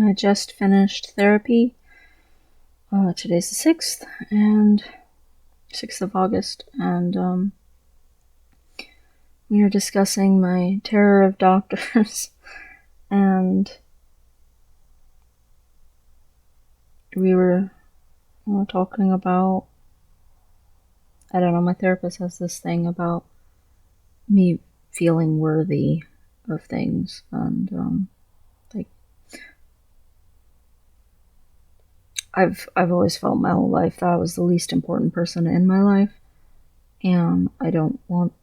I just finished therapy. Today's the 6th, and 6th of August, and we were discussing my terror of doctors, and we were talking about, I don't know, my therapist has this thing about me feeling worthy of things, and I've always felt my whole life that I was the least important person in my life, and I don't want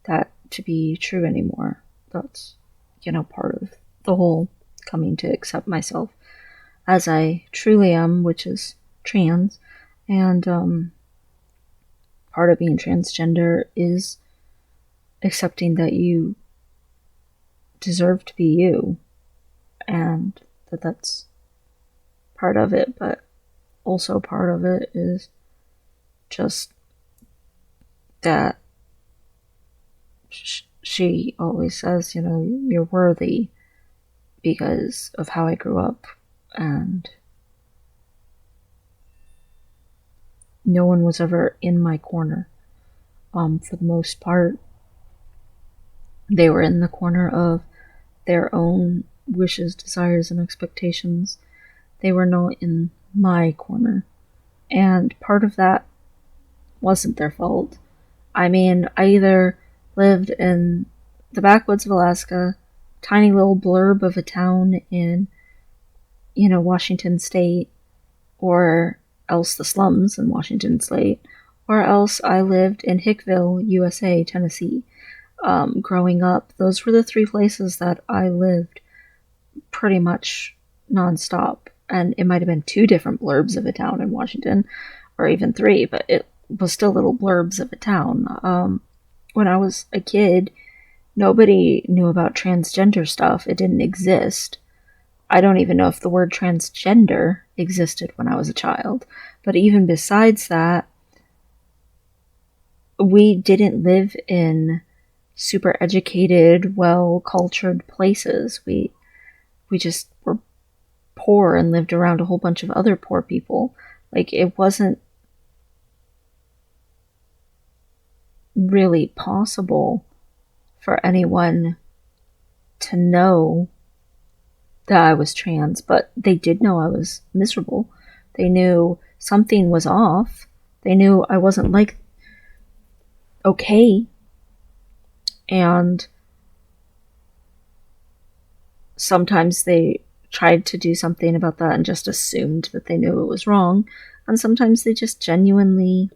that to be true anymore. That's, part of the whole coming to accept myself as I truly am, which is trans, and part of being transgender is accepting that you deserve to be you, and that's part of it, but also part of it is just that she always says, you're worthy because of how I grew up, and no one was ever in my corner. For the most part, they were in the corner of their own wishes, desires, and expectations. They were not in my corner. And part of that wasn't their fault. I mean, I either lived in the backwoods of Alaska, tiny little blurb of a town in, Washington State, or else the slums in Washington State, or else I lived in Hickville, USA, Tennessee. Growing up, those were the three places that I lived pretty much nonstop. And it might have been 2 different blurbs of a town in Washington, or even 3, but it was still little blurbs of a town. When I was a kid, nobody knew about transgender stuff. It didn't exist. I don't even know if the word transgender existed when I was a child. But even besides that, we didn't live in super educated, well-cultured places. We just were poor and lived around a whole bunch of other poor people. Like, it wasn't really possible for anyone to know that I was trans, but they did know I was miserable. They knew something was off. They knew I wasn't okay. And sometimes they tried to do something about that and just assumed that they knew it was wrong. And sometimes they just genuinely,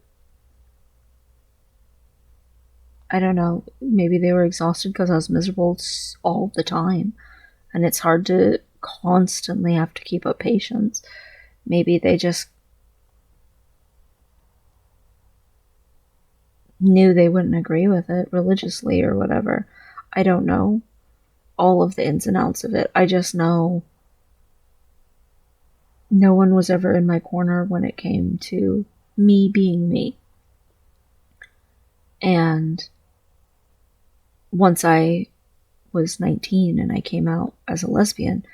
I don't know, maybe they were exhausted because I was miserable all the time. And it's hard to constantly have to keep up patience. Maybe they just knew they wouldn't agree with it religiously or whatever. I don't know all of the ins and outs of it. I just know no one was ever in my corner when it came to me being me. And once I was 19 and I came out as a lesbian,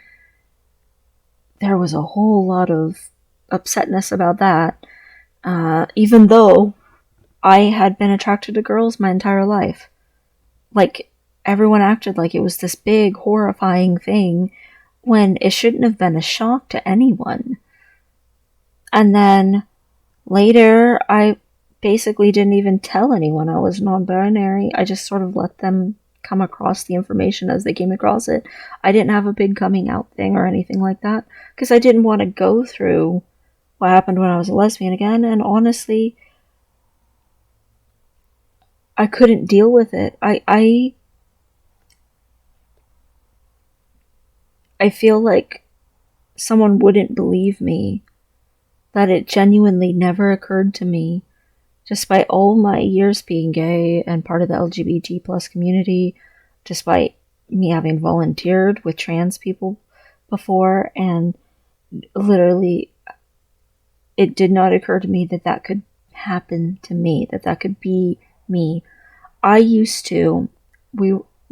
there was a whole lot of upsetness about that, even though I had been attracted to girls my entire life. Like, everyone acted like it was this big, horrifying thing when it shouldn't have been a shock to anyone. And then later, I basically didn't even tell anyone I was non-binary. I just sort of let them come across the information as they came across it. I didn't have a big coming out thing or anything like that, because I didn't want to go through what happened when I was a lesbian again, and honestly, I couldn't deal with it. I feel like someone wouldn't believe me, that it genuinely never occurred to me, despite all my years being gay and part of the LGBT plus community, despite me having volunteered with trans people before, and literally it did not occur to me that that could happen to me, that could be me. I used to,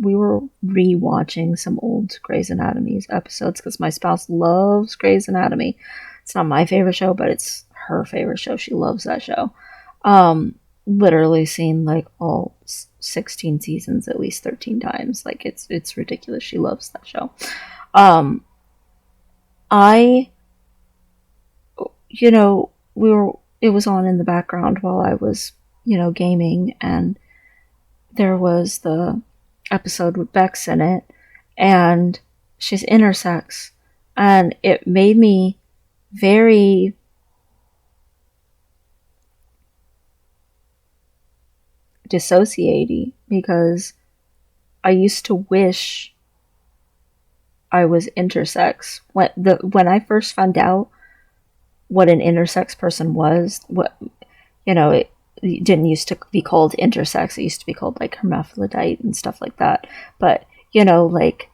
we were re-watching some old Grey's Anatomy episodes because my spouse loves Grey's Anatomy. It's not my favorite show, but it's her favorite show. She loves that show. Literally seen like all 16 seasons at least 13 times. Like it's ridiculous. She loves that show. I it was on in the background while I was, gaming, and there was the episode with Bex in it, and she's intersex, and it made me very dissociating because I used to wish I was intersex. When I first found out what an intersex person was, it didn't used to be called intersex. It used to be called like hermaphrodite and stuff like that. But, like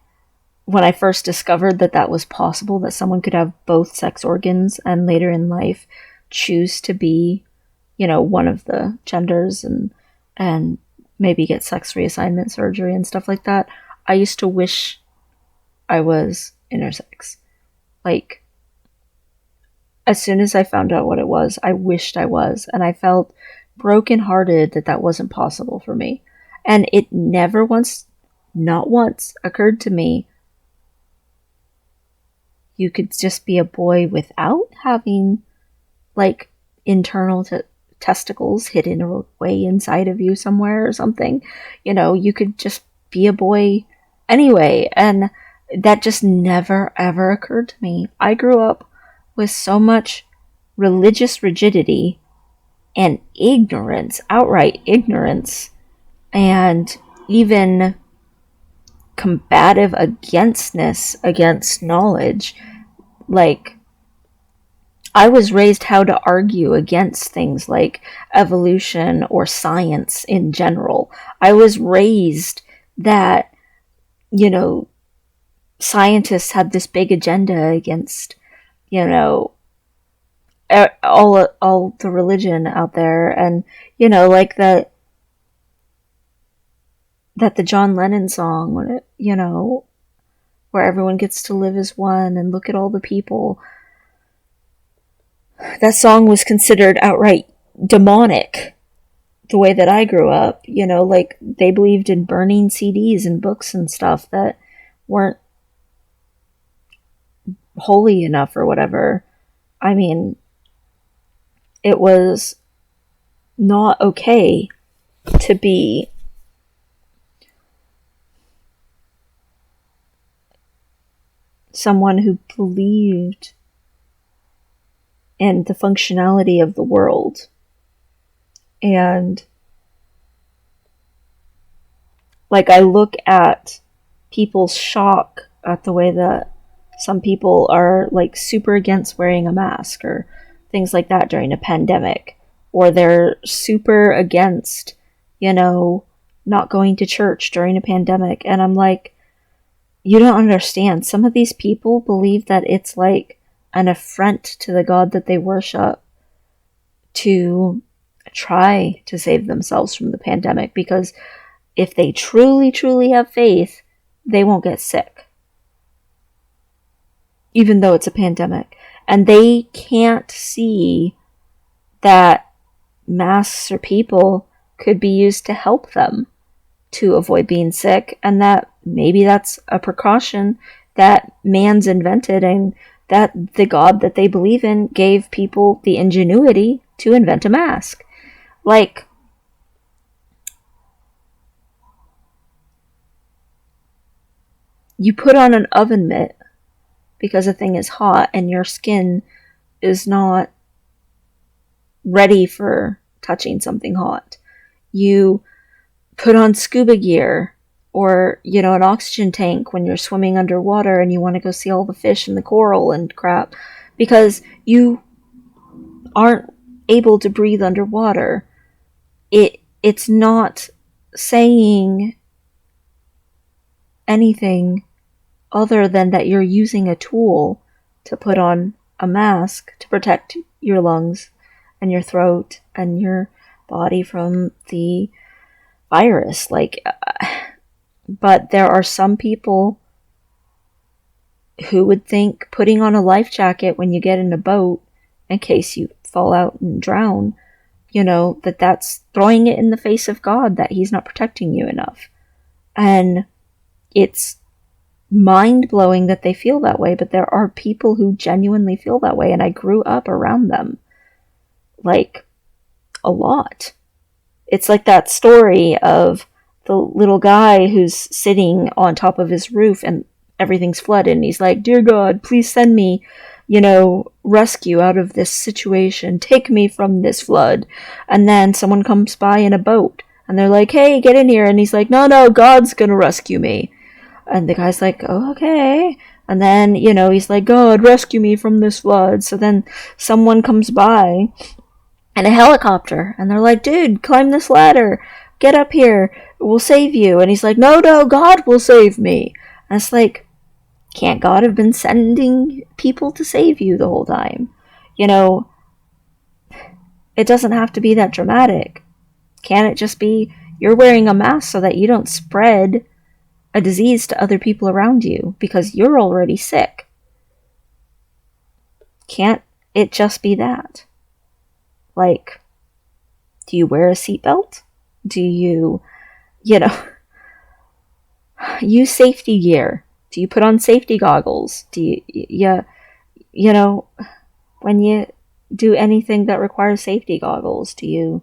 when I first discovered that was possible, that someone could have both sex organs and later in life choose to be, one of the genders and maybe get sex reassignment surgery and stuff like that, I used to wish I was intersex. Like, as soon as I found out what it was, I wished I was, and I felt brokenhearted that wasn't possible for me. And it never once, not once, occurred to me you could just be a boy without having, like, internal testicles hidden away inside of you somewhere or something. You could just be a boy anyway, and that just never ever occurred to me. I grew up with so much religious rigidity and ignorance, outright ignorance, and even combative againstness against knowledge. Like, I was raised how to argue against things like evolution or science in general. I was raised that, scientists had this big agenda against, all the religion out there, and like that the John Lennon song, when where everyone gets to live as one and look at all the people. That song was considered outright demonic. The way that I grew up, like they believed in burning CDs and books and stuff that weren't holy enough or whatever. I mean, it was not okay to be someone who believed in the functionality of the world. And like, I look at people's shock at the way that some people are like super against wearing a mask or things like that during a pandemic, or they're super against, not going to church during a pandemic. And I'm like, you don't understand. Some of these people believe that it's like an affront to the God that they worship to try to save themselves from the pandemic, because if they truly, truly have faith, they won't get sick, even though it's a pandemic. And they can't see that masks or people could be used to help them to avoid being sick, and that maybe that's a precaution that man's invented, and that the God that they believe in gave people the ingenuity to invent a mask. Like, you put on an oven mitt because a thing is hot and your skin is not ready for touching something hot. You put on scuba gear or, an oxygen tank when you're swimming underwater and you want to go see all the fish and the coral and crap, because you aren't able to breathe underwater. It's not saying anything other than that you're using a tool to put on a mask to protect your lungs and your throat and your body from the virus. Like, But there are some people who would think putting on a life jacket when you get in a boat in case you fall out and drown, that's throwing it in the face of God, that he's not protecting you enough. And it's mind-blowing that they feel that way, but there are people who genuinely feel that way, and I grew up around them. Like, a lot. It's like that story of the little guy who's sitting on top of his roof and everything's flooded, and he's like, "Dear God, please send me, rescue out of this situation. Take me from this flood." And then someone comes by in a boat, and they're like, "Hey, get in here." And he's like, "No, God's gonna rescue me." And the guy's like, "Oh, okay." And then, he's like, "God, rescue me from this flood." So then someone comes by in a helicopter, and they're like, "Dude, climb this ladder. Get up here. We'll save you." And he's like, No, God will save me." And it's like, can't God have been sending people to save you the whole time? It doesn't have to be that dramatic. Can't it just be you're wearing a mask so that you don't spread a disease to other people around you because you're already sick? Can't it just be that? Like, do you wear a seatbelt? Do you, use safety gear? Do you put on safety goggles? Do you, when you do anything that requires safety goggles, do you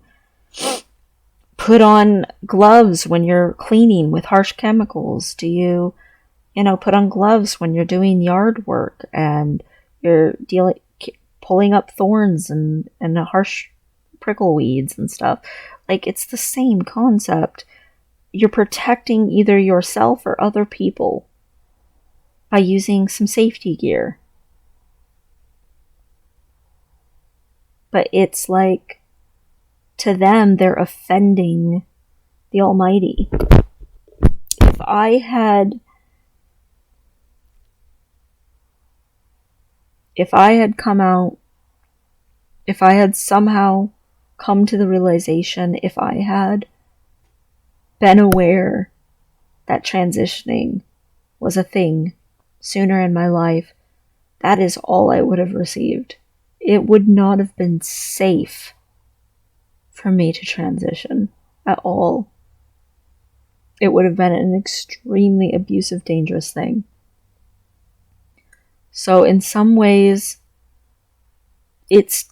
put on gloves when you're cleaning with harsh chemicals? Do you, put on gloves when you're doing yard work and you're pulling up thorns and harsh prickle weeds and stuff? Like, it's the same concept. You're protecting either yourself or other people by using some safety gear. But it's like, to them, they're offending the Almighty. If I had come out, if I had somehow come to the realization, if I had been aware that transitioning was a thing sooner in my life, that is all I would have received. It would not have been safe for me to transition at all. It would have been an extremely abusive, dangerous thing. So in some ways, it's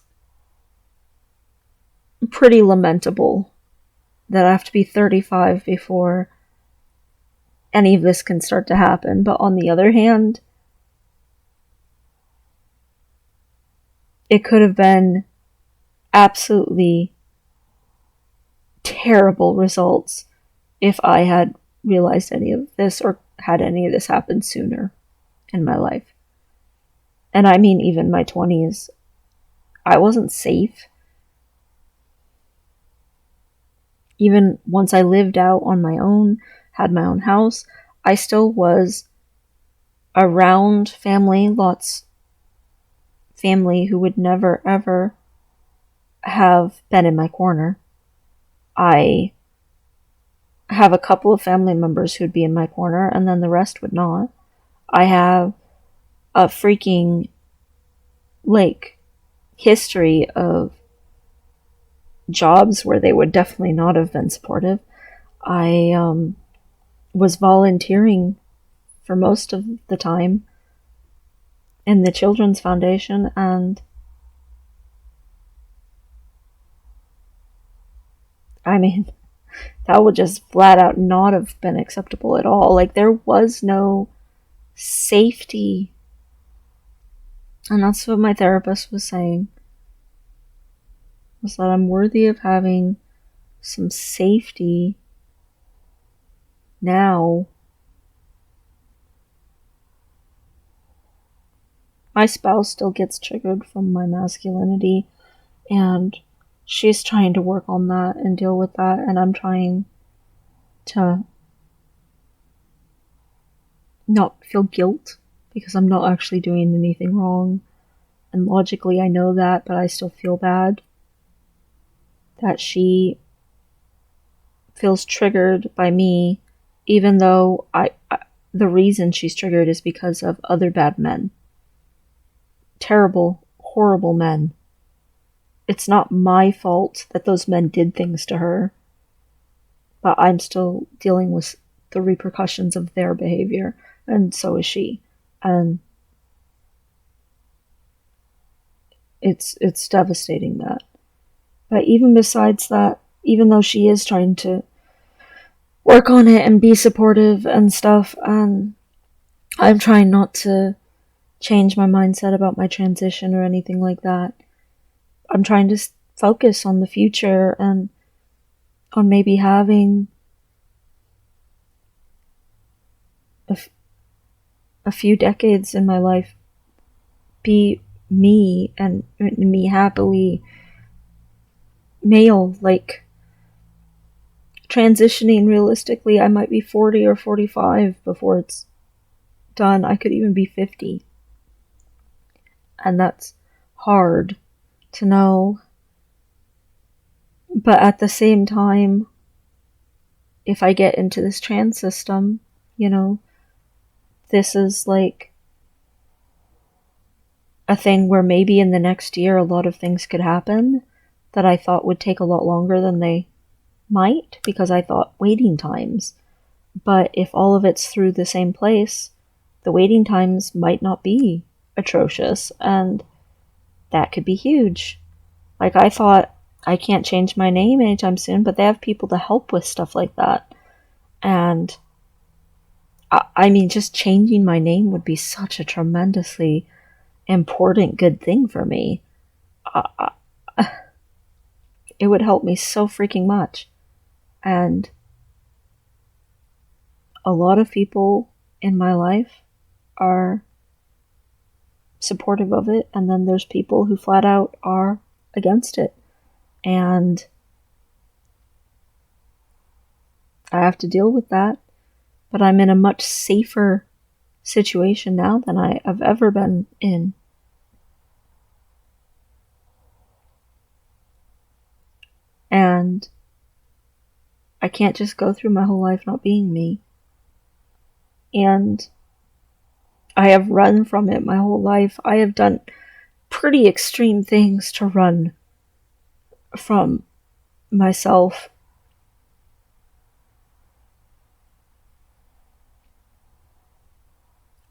pretty lamentable that I have to be 35 before any of this can start to happen. But on the other hand, it could have been absolutely terrible results if I had realized any of this or had any of this happen sooner in my life. And I mean, even my 20s, I wasn't safe. Even once I lived out on my own, had my own house, I still was around family, family who would never ever have been in my corner. I have a couple of family members who'd be in my corner, and then the rest would not. I have a freaking, history of jobs where they would definitely not have been supportive. I was volunteering for most of the time in the Children's Foundation, and I mean, that would just flat out not have been acceptable at all. There was no safety. And that's what my therapist was saying. Was that I'm worthy of having some safety now. My spouse still gets triggered from my masculinity, and she's trying to work on that and deal with that, and I'm trying to not feel guilt because I'm not actually doing anything wrong. And logically I know that, but I still feel bad that she feels triggered by me even though the reason she's triggered is because of other bad men. Terrible, horrible men. It's not my fault that those men did things to her, but I'm still dealing with the repercussions of their behavior, and so is she. And it's devastating that. But even besides that, even though she is trying to work on it and be supportive and stuff, and I'm trying not to change my mindset about my transition or anything like that. I'm trying to focus on the future and on maybe having a few decades in my life be me and me happily male. Like, transitioning realistically, I might be 40 or 45 before it's done. I could even be 50. And that's hard to know. But at the same time, if I get into this trans system, you know, this is like a thing where maybe in the next year a lot of things could happen that I thought would take a lot longer than they might, because I thought waiting times. But if all of it's through the same place, the waiting times might not be atrocious, and that could be huge. Like, I thought I can't change my name anytime soon, but they have people to help with stuff like that. And I mean, just changing my name would be such a tremendously important, good thing for me. It would help me so freaking much. And a lot of people in my life are supportive of it, and then there's people who flat out are against it. And I have to deal with that. But I'm in a much safer situation now than I have ever been in. And I can't just go through my whole life not being me. And I have run from it my whole life. I have done pretty extreme things to run from myself.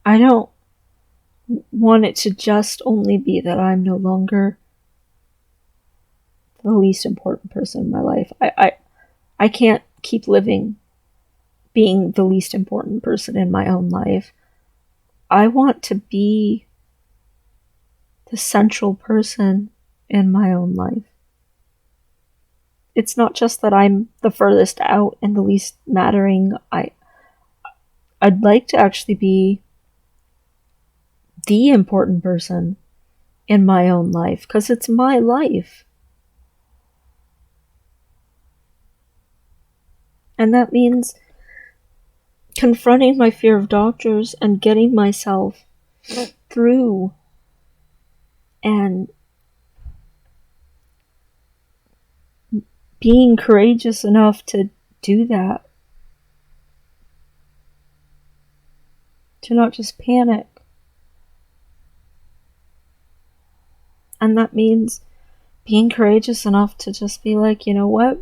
I don't want it to just only be that I'm no longer the least important person in my life. I can't keep living being the least important person in my own life. I want to be the central person in my own life. It's not just that I'm the furthest out and the least mattering. I'd like to actually be the important person in my own life, because it's my life. And that means confronting my fear of doctors and getting myself through and being courageous enough to do that. To not just panic. And that means being courageous enough to just be like, you know what?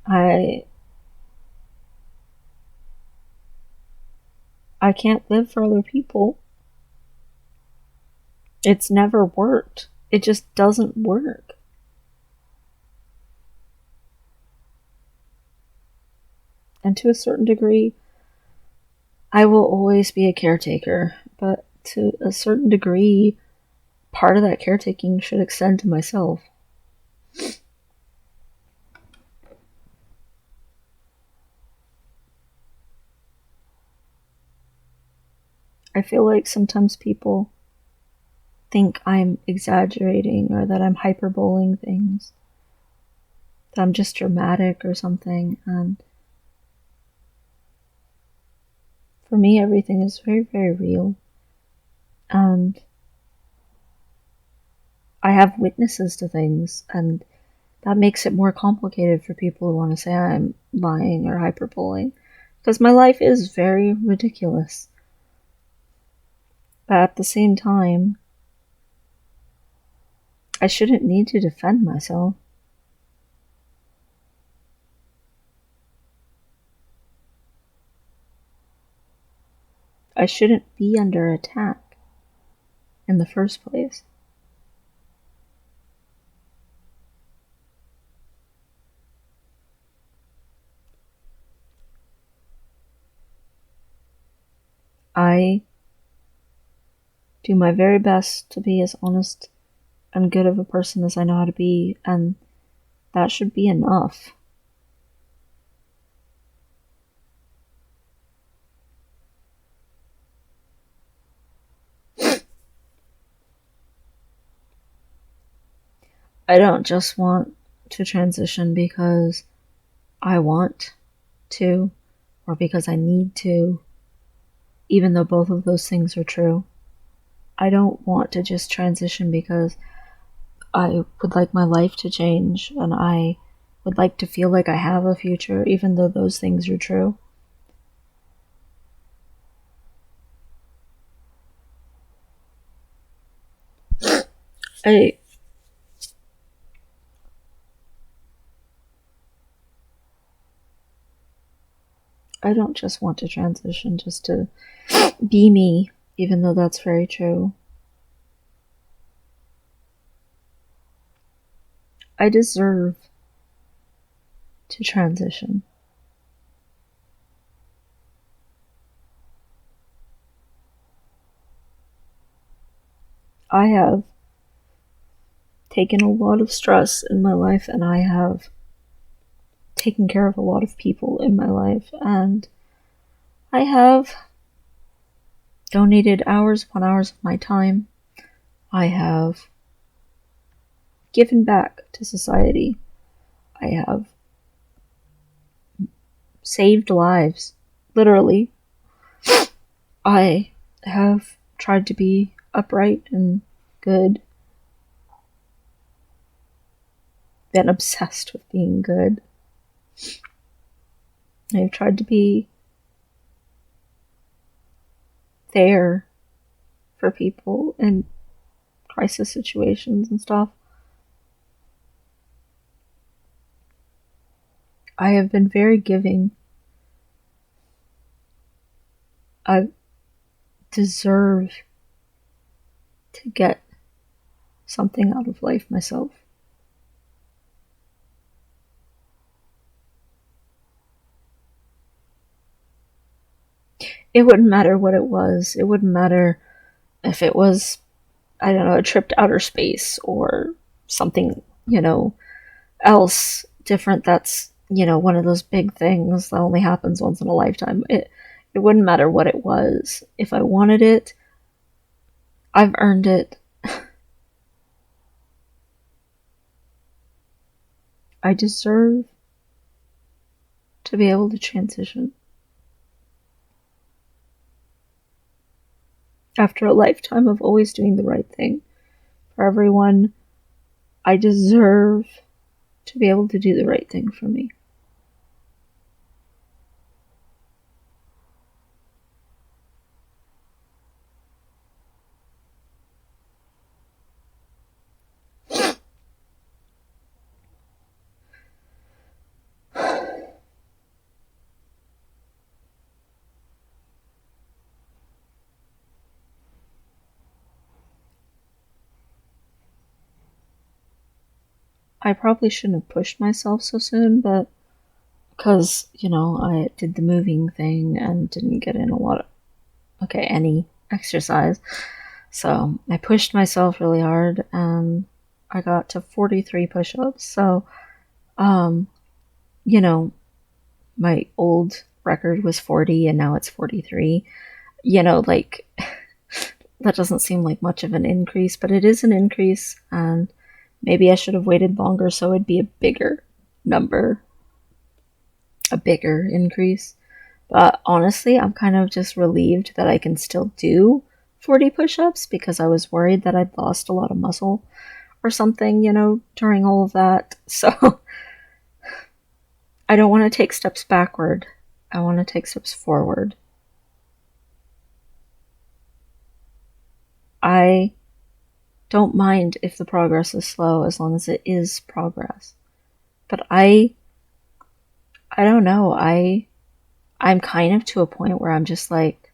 I can't live for other people. It's never worked. It just doesn't work. And to a certain degree, I will always be a caretaker. But to a certain degree, part of that caretaking should extend to myself. I feel like sometimes people think I'm exaggerating or that I'm hyperboling things. That I'm just dramatic or something. And for me, everything is very, very real. And I have witnesses to things, and that makes it more complicated for people who want to say I'm lying or hyperboling. Because my life is very ridiculous. But at the same time, I shouldn't need to defend myself. I shouldn't be under attack in the first place. I do my very best to be as honest and good of a person as I know how to be, and that should be enough. I don't just want to transition because I want to or because I need to, even though both of those things are true. I don't want to just transition because I would like my life to change and I would like to feel like I have a future, even though those things are true. I don't just want to transition just to be me, even though that's very true. I deserve to transition. I have taken a lot of stress in my life and I have taken care of a lot of people in my life, and I have donated hours upon hours of my time. I have given back to society. I have saved lives, literally. I have tried to be upright and good. Been obsessed with being good. I've tried to be there for people in crisis situations and stuff. I have been very giving. I deserve to get something out of life myself. It wouldn't matter what it was. It wouldn't matter if it was, I don't know, a trip to outer space or something, else different that's, one of those big things that only happens once in a lifetime. It wouldn't matter what it was. If I wanted it, I've earned it. I deserve to be able to transition. After a lifetime of always doing the right thing for everyone, I deserve to be able to do the right thing for me. I probably shouldn't have pushed myself so soon, but because, I did the moving thing and didn't get in any exercise. So I pushed myself really hard and I got to 43 push-ups. So, my old record was 40 and now it's 43. That doesn't seem like much of an increase, but it is an increase, and maybe I should have waited longer so it'd be a bigger number, a bigger increase. But honestly, I'm kind of just relieved that I can still do 40 push-ups because I was worried that I'd lost a lot of muscle or something, during all of that. So I don't want to take steps backward. I want to take steps forward. I don't mind if the progress is slow as long as it is progress. But I don't know. I'm kind of to a point where I'm just like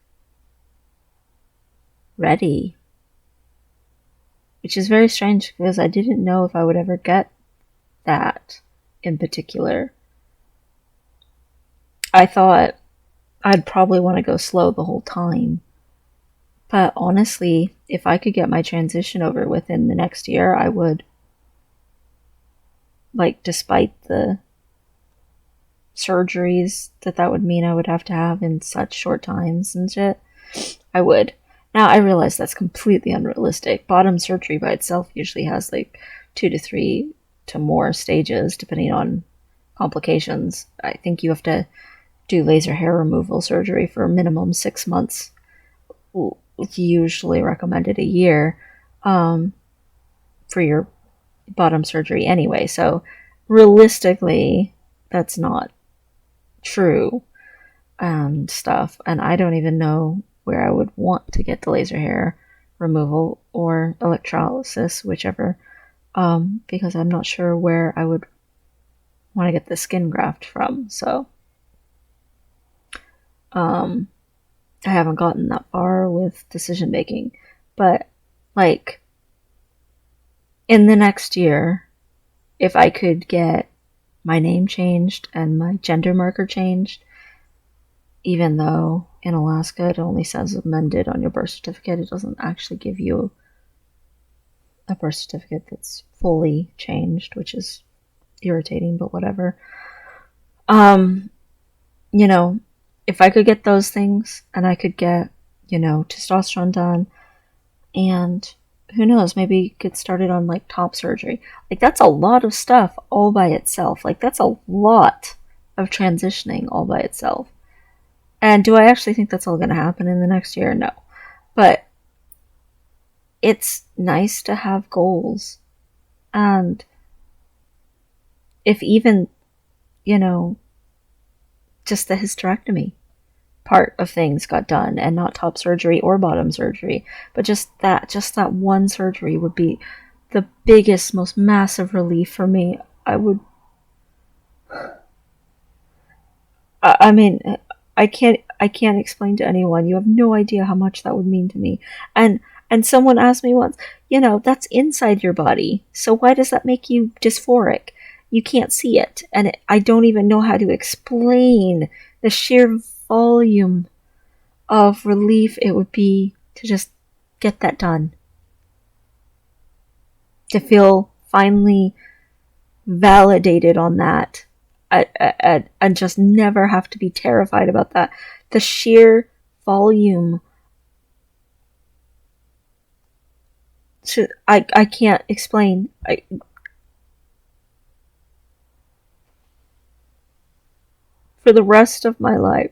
ready. Which is very strange because I didn't know if I would ever get that in particular. I thought I'd probably want to go slow the whole time. But honestly, if I could get my transition over within the next year, I would. Like, despite the surgeries that would mean I would have to have in such short times and shit, I would. Now, I realize that's completely unrealistic. Bottom surgery by itself usually has like 2 to 3 to more stages, depending on complications. I think you have to do laser hair removal surgery for minimum 6 months. Usually recommended a year for your bottom surgery anyway. So realistically, that's not true and stuff. And I don't even know where I would want to get the laser hair removal or electrolysis, whichever, because I'm not sure where I would want to get the skin graft from. So I haven't gotten that far with decision making. But like in the next year, if I could get my name changed and my gender marker changed, even though in Alaska it only says amended on your birth certificate, it doesn't actually give you a birth certificate that's fully changed, which is irritating, but whatever. If I could get those things and I could get, testosterone done and who knows, maybe get started on like top surgery. Like that's a lot of stuff all by itself. Like that's a lot of transitioning all by itself. And do I actually think that's all going to happen in the next year? No. But it's nice to have goals. And if even, just the hysterectomy part of things got done and not top surgery or bottom surgery, but just that one surgery would be the biggest, most massive relief for me. I can't explain to anyone. You have no idea how much that would mean to me. And someone asked me once, that's inside your body. So why does that make you dysphoric? You can't see it. And I don't even know how to explain the sheer volume of relief it would be to just get that done. To feel finally validated on that. And just never have to be terrified about that. The sheer volume. I can't explain. For the rest of my life,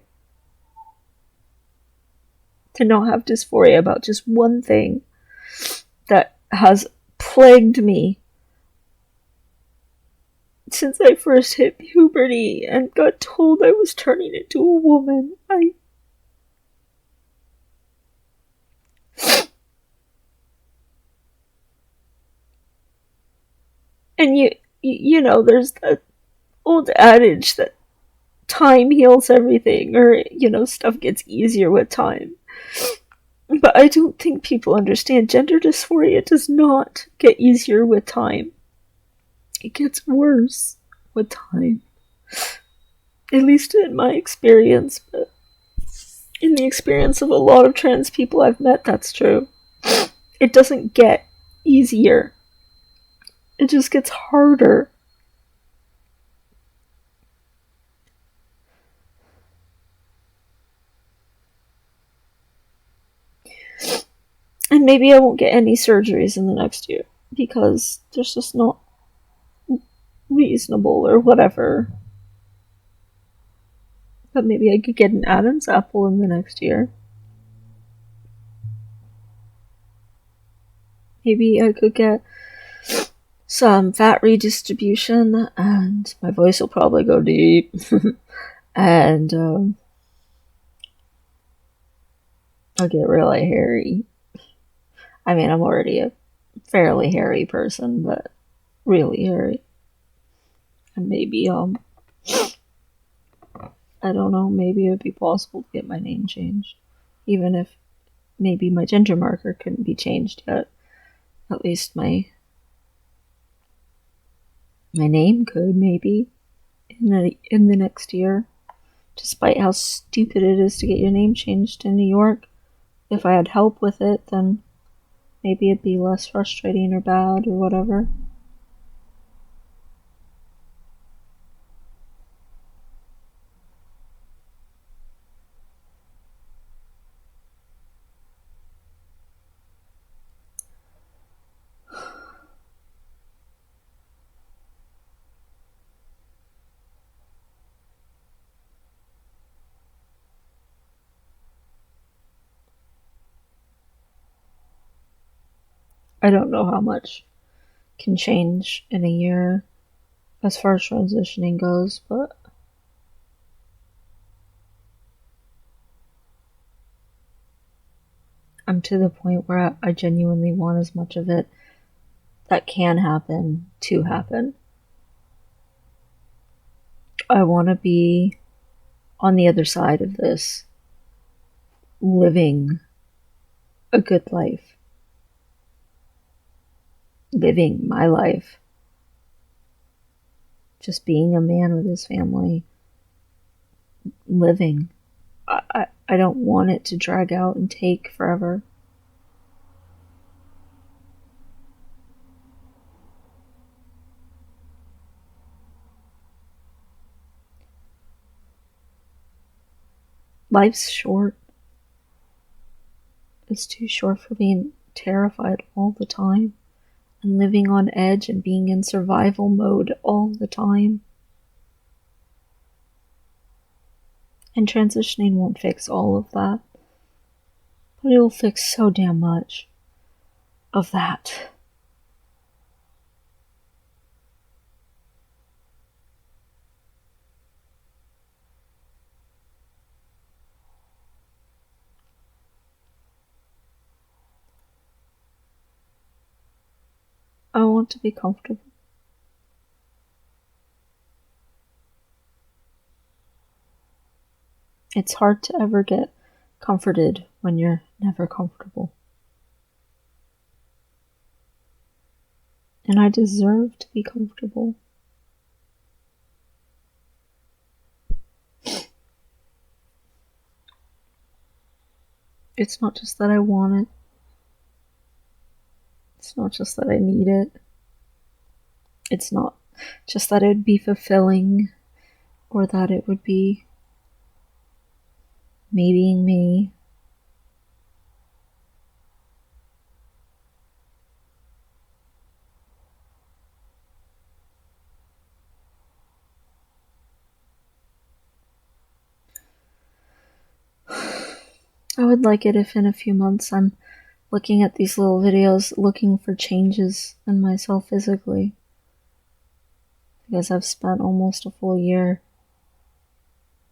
to not have dysphoria about just one thing that has plagued me since I first hit puberty and got told I was turning into a woman. And there's that old adage that time heals everything, or, stuff gets easier with time. But I don't think people understand gender dysphoria does not get easier with time. It gets worse with time. At least in my experience, but in the experience of a lot of trans people I've met, that's true. It doesn't get easier. It just gets harder. And maybe I won't get any surgeries in the next year because there's just not reasonable or whatever. But maybe I could get an Adam's apple in the next year. Maybe I could get some fat redistribution, and my voice will probably go deep. And I'll get really hairy. I mean, I'm already a fairly hairy person, but really hairy. And maybe, I don't know, maybe it would be possible to get my name changed. Even if maybe my gender marker couldn't be changed yet. At least my name could, maybe, in the next year. Despite how stupid it is to get your name changed in New York, if I had help with it, then maybe it'd be less frustrating or bad or whatever. I don't know how much can change in a year as far as transitioning goes, but I'm to the point where I genuinely want as much of it that can happen to happen. I want to be on the other side of this, living a good life, living my life, just being a man with his family, living. I don't want it to drag out and take forever. Life's short. It's too short for being terrified all the time and living on edge and being in survival mode all the time. And transitioning won't fix all of that, but it will fix so damn much of that. I want to be comfortable. It's hard to ever get comforted when you're never comfortable. And I deserve to be comfortable. It's not just that I want it. It's not just that I need it. It's not just that it would be fulfilling or that it would be me being me. I would like it if in a few months I'm looking at these little videos looking for changes in myself physically. Because I've spent almost a full year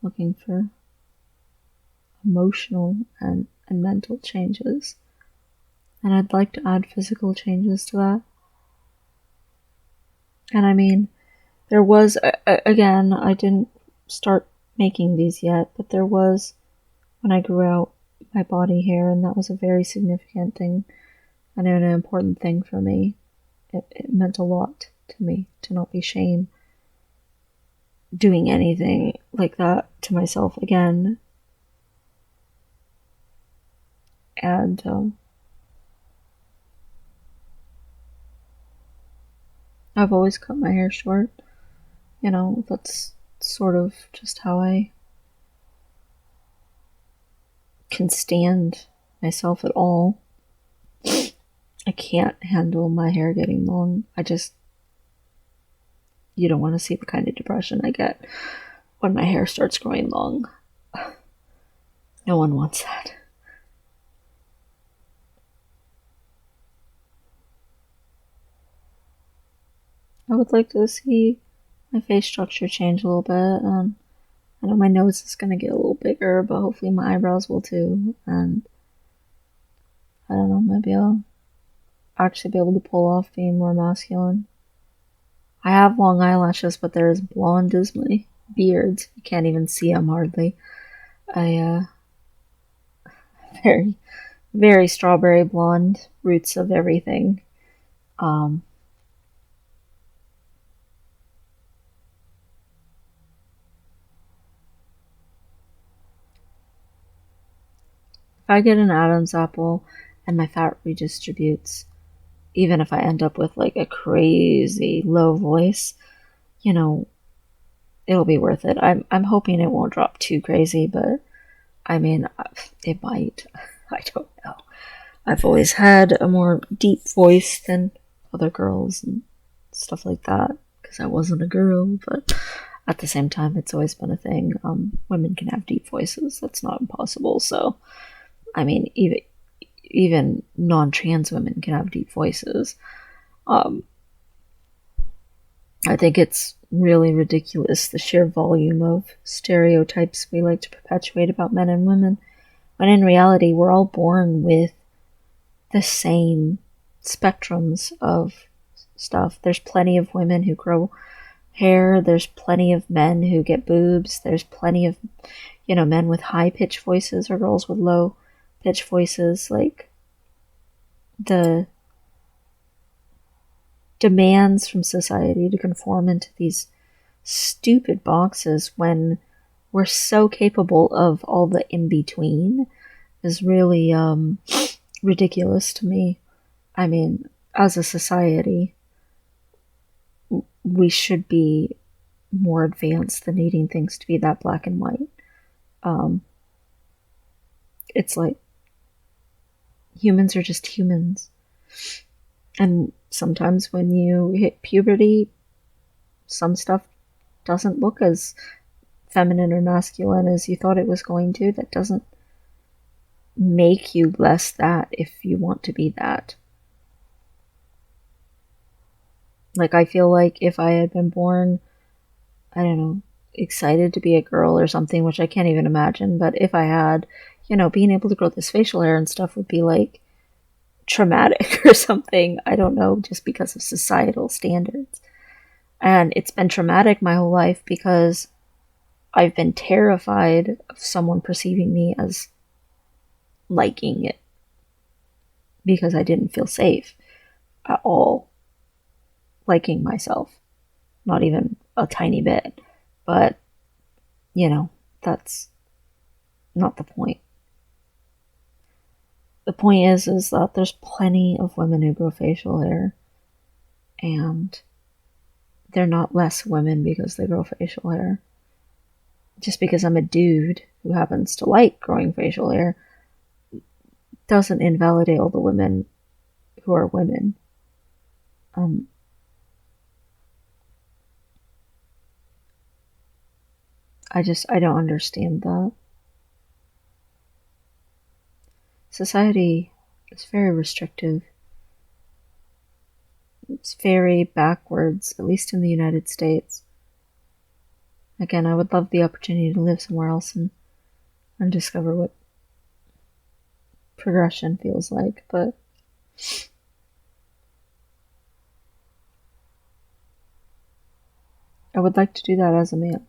looking for emotional and mental changes. And I'd like to add physical changes to that. And I mean, there was, again, I didn't start making these yet, but there was, when I grew out my body hair, and that was a very significant thing and an important thing for me. It meant a lot to me to not be shame doing anything like that to myself again. And I've always cut my hair short. You know, that's sort of just how I can stand myself at all. I can't handle my hair getting long. You don't want to see the kind of depression I get when my hair starts growing long. No one wants that. would like to see my face structure change a little bit. I know my nose is going to get a little bigger, but hopefully my eyebrows will too. And I don't know, maybe I'll actually be able to pull off being more masculine. I have long eyelashes, but they're as blonde as my beards. You can't even see them hardly. Very, very strawberry blonde, roots of everything. If I get an Adam's apple and my fat redistributes, even if I end up with like a crazy low voice, you know, it'll be worth it. I'm hoping it won't drop too crazy, but I mean, it might. I don't know. I've always had a more deep voice than other girls and stuff like that because I wasn't a girl, but at the same time, it's always been a thing. Women can have deep voices. That's not impossible. So, I mean, even non-trans women can have deep voices. I think it's really ridiculous, the sheer volume of stereotypes we like to perpetuate about men and women, when in reality we're all born with the same spectrums of stuff. There's plenty of women who grow hair, there's plenty of men who get boobs, there's plenty of, men with high-pitched voices or girls with low-pitched voices. Like, the demands from society to conform into these stupid boxes when we're so capable of all the in-between is really ridiculous to me. I mean, as a society, we should be more advanced than needing things to be that black and white. It's like humans are just humans. And sometimes when you hit puberty, some stuff doesn't look as feminine or masculine as you thought it was going to. That doesn't make you less that if you want to be that. Like, I feel like if I had been born, I don't know, excited to be a girl or something, which I can't even imagine, but if I had, being able to grow this facial hair and stuff would be like traumatic or something. I don't know, just because of societal standards. And it's been traumatic my whole life because I've been terrified of someone perceiving me as liking it because I didn't feel safe at all liking myself. Not even a tiny bit. But, that's not the point. The point is that there's plenty of women who grow facial hair, and they're not less women because they grow facial hair. Just because I'm a dude who happens to like growing facial hair doesn't invalidate all the women who are women. I don't understand that. Society is very restrictive. It's very backwards, at least in the United States. Again, I would love the opportunity to live somewhere else and discover what progression feels like, but I would like to do that as a man.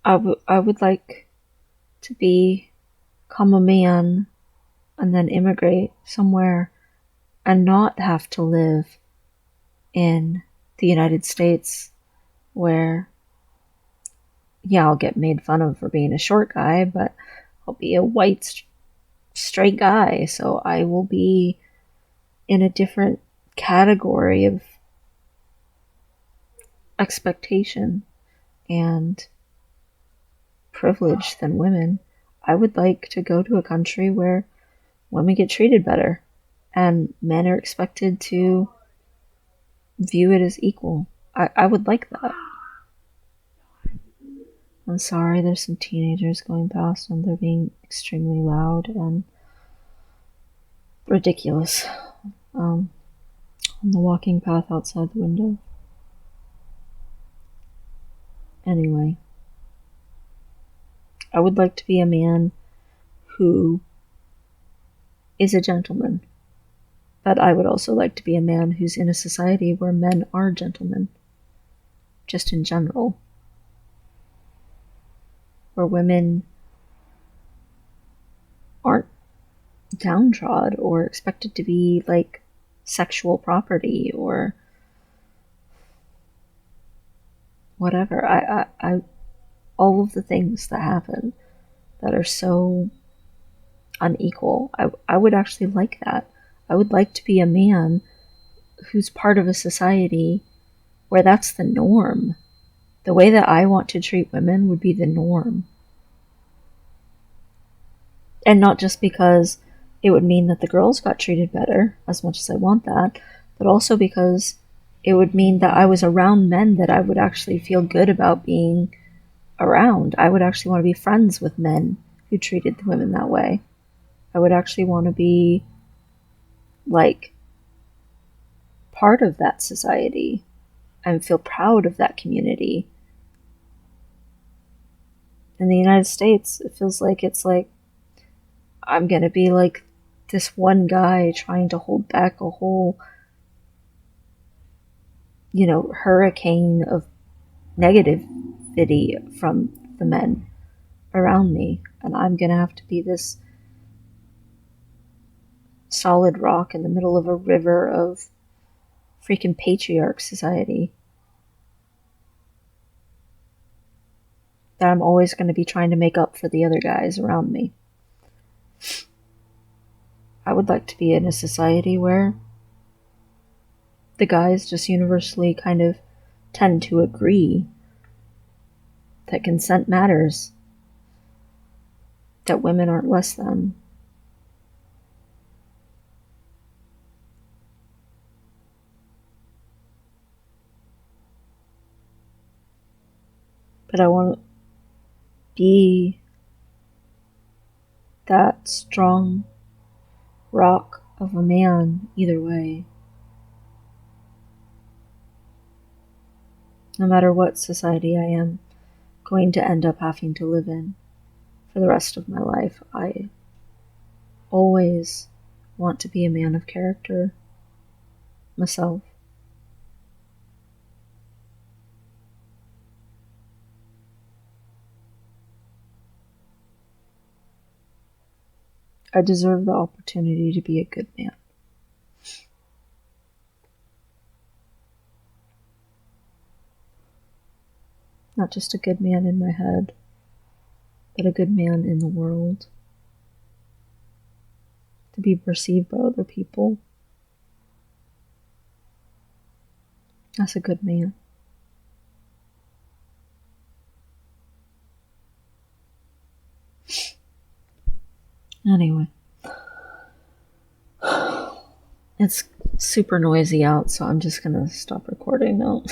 I would like to become a man and then immigrate somewhere and not have to live in the United States where, yeah, I'll get made fun of for being a short guy, but I'll be a white straight guy, so I will be in a different category of expectation and privilege than women. I would like to go to a country where women get treated better and men are expected to view it as equal. I would like that. I'm sorry, there's some teenagers going past and they're being extremely loud and ridiculous on the walking path outside the window. Anyway, I would like to be a man who is a gentleman, but I would also like to be a man who's in a society where men are gentlemen, just in general, where women aren't downtrodden or expected to be like sexual property or whatever. I all of the things that happen that are so unequal, I would actually like that. I would like to be a man who's part of a society where that's the norm. The way that I want to treat women would be the norm. And not just because it would mean that the girls got treated better, as much as I want that, but also because it would mean that I was around men that I would actually feel good about being around. I would actually want to be friends with men who treated the women that way. I would actually want to be, like, part of that society and feel proud of that community. In the United States, it feels like it's like I'm gonna be like this one guy trying to hold back a whole, hurricane of negativity from the men around me. And I'm gonna have to be this solid rock in the middle of a river of freaking patriarch society. That I'm always going to be trying to make up for the other guys around me. I would like to be in a society where the guys just universally kind of tend to agree that consent matters, that women aren't less than. But I want to be that strong rock of a man either way. No matter what society I am going to end up having to live in for the rest of my life, I always want to be a man of character myself. I deserve the opportunity to be a good man. Not just a good man in my head, but a good man in the world. To be perceived by other people as a good man. Anyway. It's super noisy out, so I'm just gonna stop recording now.